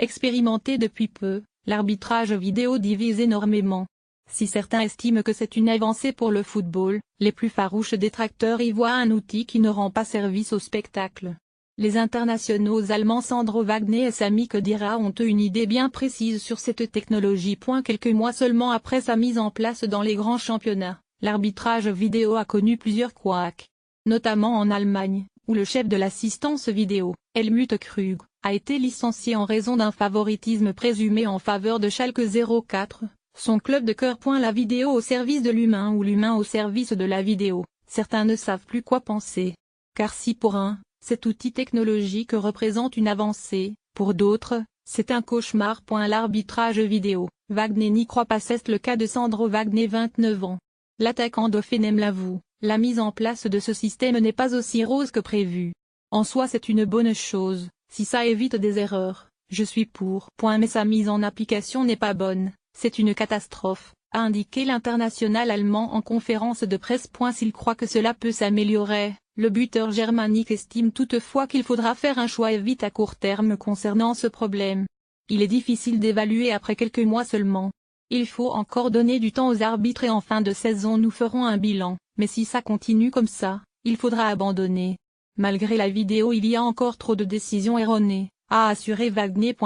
Expérimenté depuis peu, l'arbitrage vidéo divise énormément. Si certains estiment que c'est une avancée pour le football, les plus farouches détracteurs y voient un outil qui ne rend pas service au spectacle. Les internationaux allemands Sandro Wagner et Sami Khedira ont une idée bien précise sur cette technologie. Quelques mois seulement après sa mise en place dans les grands championnats, l'arbitrage vidéo a connu plusieurs couacs. Notamment en Allemagne, où le chef de l'assistance vidéo, Helmut Krug, a été licencié en raison d'un favoritisme présumé en faveur de Schalke 04, son club de cœur. La vidéo au service de l'humain ou l'humain au service de la vidéo, certains ne savent plus quoi penser. Car si pour un, cet outil technologique représente une avancée, pour d'autres, c'est un cauchemar. L'arbitrage vidéo, Wagner n'y croit pas. C'est le cas de Sandro Wagner, 29 ans. L'attaquant d'Hoffenheim l'avoue, la mise en place de ce système n'est pas aussi rose que prévu. En soi c'est une bonne chose, si ça évite des erreurs, je suis pour. Mais sa mise en application n'est pas bonne, c'est une catastrophe, a indiqué l'international allemand en conférence de presse. S'il croit que cela peut s'améliorer, le buteur germanique estime toutefois qu'il faudra faire un choix vite à court terme concernant ce problème. Il est difficile d'évaluer après quelques mois seulement. Il faut encore donner du temps aux arbitres et en fin de saison nous ferons un bilan, mais si ça continue comme ça, il faudra abandonner. Malgré la vidéo il y a encore trop de décisions erronées, a assuré Wagner.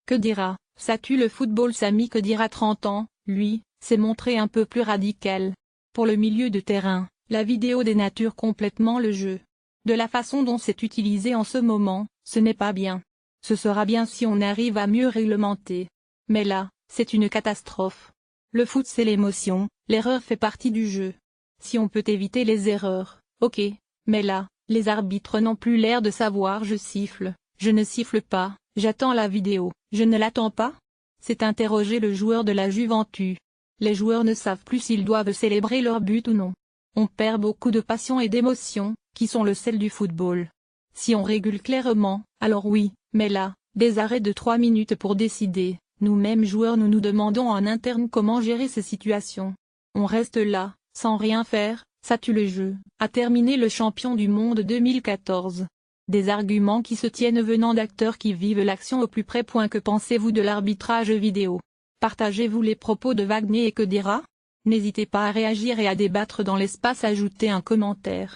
Khedira, ça tue le football. Sami Khedira, 30 ans, lui, s'est montré un peu plus radical. Pour le milieu de terrain, la vidéo dénature complètement le jeu. De la façon dont c'est utilisé en ce moment, ce n'est pas bien. Ce sera bien si on arrive à mieux réglementer. Mais là, c'est une catastrophe. Le foot c'est l'émotion, l'erreur fait partie du jeu. Si on peut éviter les erreurs, ok, mais là, les arbitres n'ont plus l'air de savoir. Je siffle, je ne siffle pas, j'attends la vidéo, je ne l'attends pas. C'est interroger le joueur de la Juventus. Les joueurs ne savent plus s'ils doivent célébrer leur but ou non. On perd beaucoup de passion et d'émotion, qui sont le sel du football. Si on régule clairement, alors oui, mais là, des arrêts de 3 minutes pour décider. Nous-mêmes joueurs nous demandons en interne comment gérer ces situations. On reste là, sans rien faire, ça tue le jeu, a terminé le champion du monde 2014. Des arguments qui se tiennent venant d'acteurs qui vivent l'action au plus près. Que pensez-vous de l'arbitrage vidéo? Partagez-vous les propos de Wagner et Khedira? N'hésitez pas à réagir et à débattre dans l'espace. Ajoutez un commentaire.